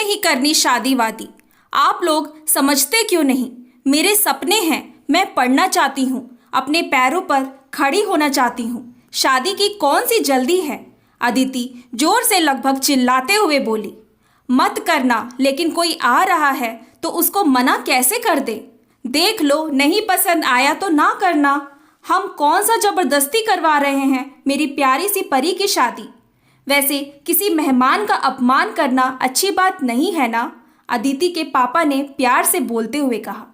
नहीं करनी शादी वादी। आप लोग समझते क्यों नहीं? मेरे सपने हैं, मैं पढ़ना चाहती हूँ, अपने पैरों पर खड़ी होना चाहती हूँ। शादी की कौन सी जल्दी है? अदिति जोर से लगभग चिल्लाते हुए बोली। मत करना, लेकिन कोई आ रहा है तो उसको मना कैसे कर दे? देख लो, नहीं पसंद आया तो ना करना। हम कौन सा जबरदस्ती करवा रहे हैं मेरी प्यारी सी परी की शादी। वैसे किसी मेहमान का अपमान करना अच्छी बात नहीं है ना? अदिति के पापा ने प्यार से बोलते हुए कहा।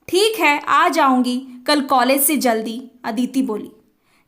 ठीक है, आ जाऊंगी कल कॉलेज से जल्दी, अदिति बोली।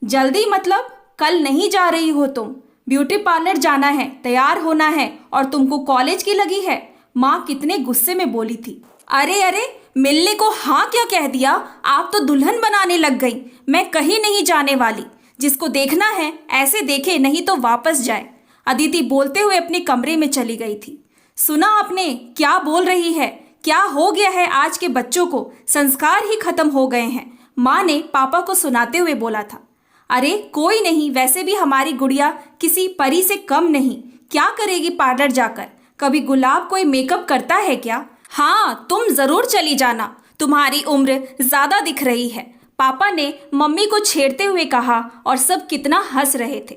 जल्दी मतलब? कल नहीं जा रही हो तुम? ब्यूटी पार्लर जाना है, तैयार होना है और तुमको कॉलेज की लगी है? माँ कितने गुस्से में बोली थी। अरे अरे, मिलने को हाँ क्या कह दिया? आप तो दुल्हन बनाने लग गई। मैं कहीं नहीं जाने वाली। जिसको देखना है ऐसे देखे, नहीं तो वापस जाए। अदिति बोलते हुए अपने कमरे में चली गई थी। सुना आपने क्या बोल रही है? क्या हो गया है आज के बच्चों को? संस्कार ही खत्म हो गए हैं, माँ ने पापा को सुनाते हुए बोला था। अरे कोई नहीं, वैसे भी हमारी गुड़िया किसी परी से कम नहीं। क्या करेगी पार्लर जाकर? कभी गुलाब कोई मेकअप करता है क्या? हाँ, तुम जरूर चली जाना, तुम्हारी उम्र ज्यादा दिख रही है, पापा ने मम्मी को छेड़ते हुए कहा और सब कितना हंस रहे थे।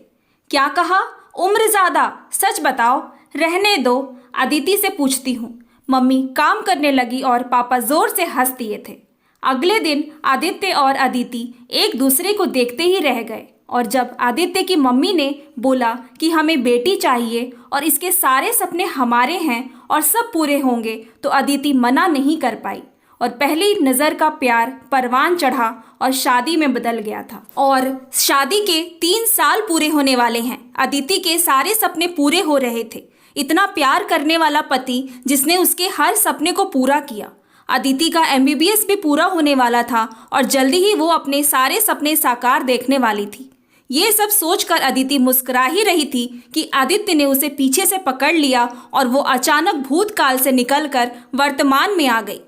क्या कहा? उम्र ज्यादा? सच बताओ। रहने दो, अदिति से पूछती हूँ। मम्मी काम करने लगी और पापा जोर से हंस दिए थे। अगले दिन आदित्य और अदिति एक दूसरे को देखते ही रह गए और जब आदित्य की मम्मी ने बोला कि हमें बेटी चाहिए और इसके सारे सपने हमारे हैं और सब पूरे होंगे, तो अदिति मना नहीं कर पाई और पहली नज़र का प्यार परवान चढ़ा और शादी में बदल गया था। और शादी के 3 साल पूरे होने वाले हैं। अदिति के सारे सपने पूरे हो रहे थे। इतना प्यार करने वाला पति जिसने उसके हर सपने को पूरा किया। अदिति का MBBS भी पूरा होने वाला था और जल्दी ही वो अपने सारे सपने साकार देखने वाली थी। ये सब सोचकर अदिति मुस्कुरा ही रही थी कि आदित्य ने उसे पीछे से पकड़ लिया और वो अचानक भूतकाल से निकलकर वर्तमान में आ गई।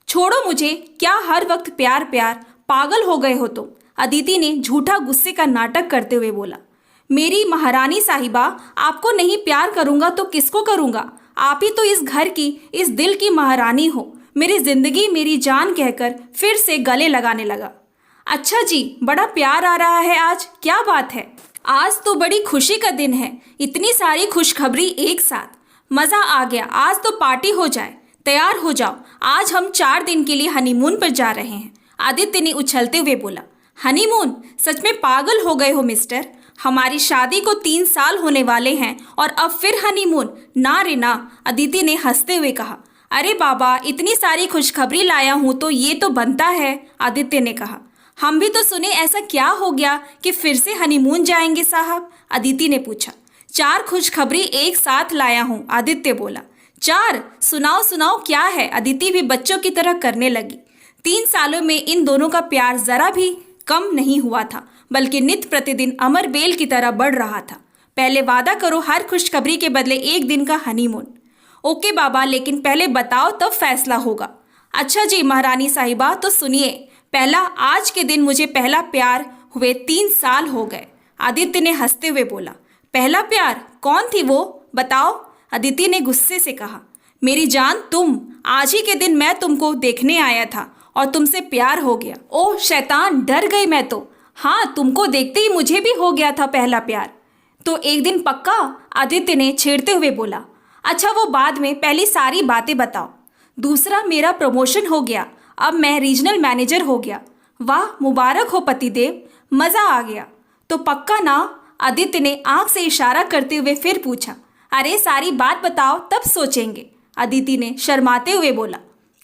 छोड़ो मुझे, क्या हर वक्त प्यार प्यार, पागल हो गए हो तुम? अदिति ने झूठा गुस्से का नाटक करते हुए बोला। मेरी महारानी साहिबा, आपको नहीं प्यार करूंगा तो किसको करूंगा? आप ही तो इस घर की, इस दिल की महारानी हो। मेरी जिंदगी मेरी जान कहकर फिर से गले लगाने लगा। अच्छा जी, बड़ा प्यार आ रहा है आज, क्या बात है? आज तो बड़ी खुशी का दिन है, इतनी सारी खुशखबरी एक साथ। मज़ा आ गया, आज तो पार्टी हो जाए। तैयार हो जाओ, आज हम 4 दिन के लिए हनीमून पर जा रहे हैं, आदित्य ने उछलते हुए बोला। हनीमून? सच में पागल हो गए हो मिस्टर? हमारी शादी को 3 साल होने वाले हैं और अब फिर हनीमून? ना रे ना, अदिति ने हंसते हुए कहा। अरे बाबा, इतनी सारी खुशखबरी लाया हूँ तो ये तो बनता है, आदित्य ने कहा। हम भी तो सुने, ऐसा क्या हो गया कि फिर से हनीमून जाएंगे साहब? अदिति ने पूछा। 4 खुशखबरी एक साथ लाया हूँ, आदित्य बोला। 4? सुनाओ सुनाओ, क्या है? अदिति भी बच्चों की तरह करने लगी। 3 सालों में इन दोनों का प्यार जरा भी कम नहीं हुआ था, बल्कि नित्य प्रतिदिन अमर बेल की तरह बढ़ रहा था। पहले वादा करो हर खुशखबरी के बदले 1 दिन का हनीमून। ओके बाबा, लेकिन पहले बताओ तब फैसला होगा। अच्छा जी महारानी साहिबा, तो सुनिए। पहला, आज के दिन मुझे पहला प्यार हुए 3 साल हो गए, आदित्य ने हंसते हुए बोला। पहला प्यार? कौन थी वो, बताओ? अदिति ने गुस्से से कहा। मेरी जान, तुम। आज ही के दिन मैं तुमको देखने आया था और तुमसे प्यार हो गया। ओह शैतान, डर गई मैं तो। हाँ, तुमको देखते ही मुझे भी हो गया था पहला प्यार। तो एक दिन पक्का, आदित्य ने छेड़ते हुए बोला। अच्छा वो बाद में, पहली सारी बातें बताओ। दूसरा, मेरा प्रमोशन हो गया, अब मैं रीजनल मैनेजर हो गया। वाह, मुबारक हो पतिदेव, मज़ा आ गया। तो पक्का ना? आदित्य ने आंख से इशारा करते हुए फिर पूछा। अरे सारी बात बताओ तब सोचेंगे, अदिति ने शर्माते हुए बोला।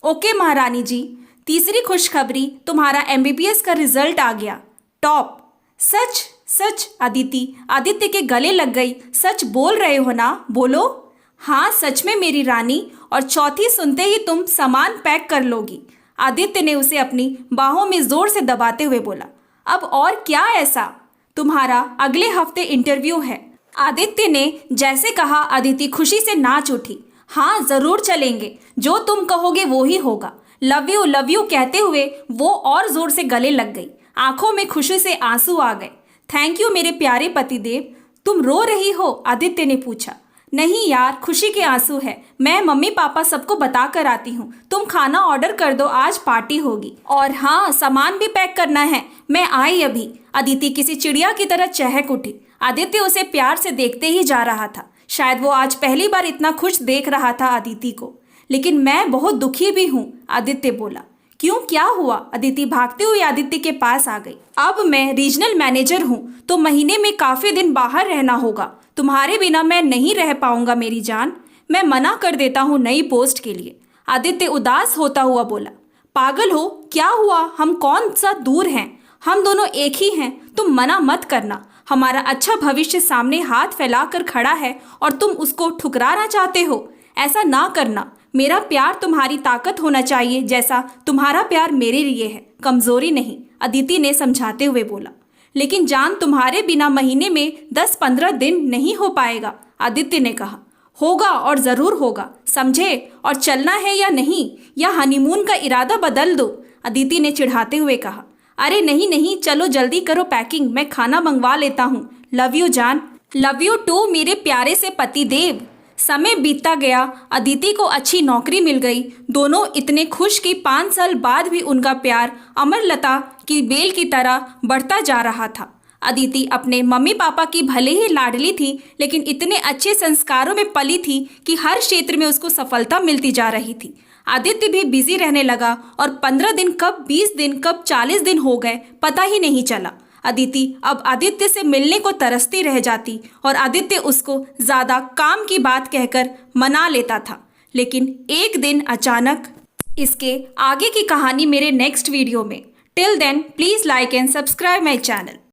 ओके महारानी जी। तीसरी खुशखबरी, तुम्हारा MBBS का रिजल्ट आ गया, टॉप। सच? सच? अदिति आदित्य के गले लग गई। सच बोल रहे हो ना? बोलो। हाँ सच में मेरी रानी, और चौथी सुनते ही तुम सामान पैक कर लोगी, आदित्य ने उसे अपनी बाहों में जोर से दबाते हुए बोला। अब और क्या ऐसा? तुम्हारा अगले हफ्ते इंटरव्यू है, आदित्य ने जैसे कहा। अदिति खुशी से नाच उठी। हाँ जरूर चलेंगे, जो तुम कहोगे वो ही होगा। लव यू कहते हुए वो और जोर से गले लग गई। आंखों में खुशी से आंसू आ गए। थैंक यू मेरे प्यारे पतिदेव। तुम रो रही हो? आदित्य ने पूछा। नहीं यार, खुशी के आंसू है। मैं मम्मी पापा सबको बता कर आती हूँ। तुम खाना ऑर्डर कर दो, आज पार्टी होगी। और हाँ, सामान भी पैक करना है। मैं आई अभी। अदिति किसी चिड़िया की तरह चहक उठी। आदित्य उसे प्यार से देखते ही जा रहा था। शायद वो आज पहली बार इतना खुश देख रहा था अदिति को। लेकिन मैं बहुत दुखी भी हूँ, आदित्य बोला। क्यों, क्या हुआ? अदिति भागते हुए आदित्य के पास आ गई। अब मैं रीजनल मैनेजर हूँ, तो महीने में काफी दिन बाहर रहना होगा। तुम्हारे बिना मैं नहीं रह पाऊंगा मेरी जान। मैं मना कर देता हूँ नई पोस्ट के लिए, आदित्य उदास होता हुआ बोला। पागल हो, क्या हुआ? हम कौन सा दूर हैं? हम दोनों एक ही हैं। तुम मना मत करना। हमारा अच्छा भविष्य सामने हाथ फैलाकर खड़ा है और तुम उसको ठुकराना चाहते हो। ऐसा ना करना। मेरा प्यार तुम्हारी ताकत होना चाहिए, जैसा तुम्हारा प्यार मेरे लिए है, कमजोरी नहीं, अदिति ने समझाते हुए बोला। लेकिन जान, तुम्हारे बिना महीने में 10-15 दिन नहीं हो पाएगा, आदित्य ने कहा। होगा, और जरूर होगा, समझे? और चलना है या नहीं, या हनीमून का इरादा बदल दो, अदिति ने चिढ़ाते हुए कहा। अरे नहीं नहीं, चलो जल्दी करो पैकिंग, मैं खाना मंगवा लेता हूँ। लव यू जान। लव यू टू मेरे प्यारे से पति देव। समय बीतता गया। अदिति को अच्छी नौकरी मिल गई। दोनों इतने खुश कि 5 साल बाद भी उनका प्यार अमरलता की बेल की तरह बढ़ता जा रहा था। अदिति अपने मम्मी पापा की भले ही लाडली थी, लेकिन इतने अच्छे संस्कारों में पली थी कि हर क्षेत्र में उसको सफलता मिलती जा रही थी। आदित्य भी बिजी रहने लगा और 15 दिन कब 20 दिन कब 40 दिन हो गए, पता ही नहीं चला। अदिति अब आदित्य से मिलने को तरसती रह जाती और आदित्य उसको ज़्यादा काम की बात कहकर मना लेता था। लेकिन एक दिन अचानक। इसके आगे की कहानी मेरे नेक्स्ट वीडियो में। Till then please like and subscribe my channel.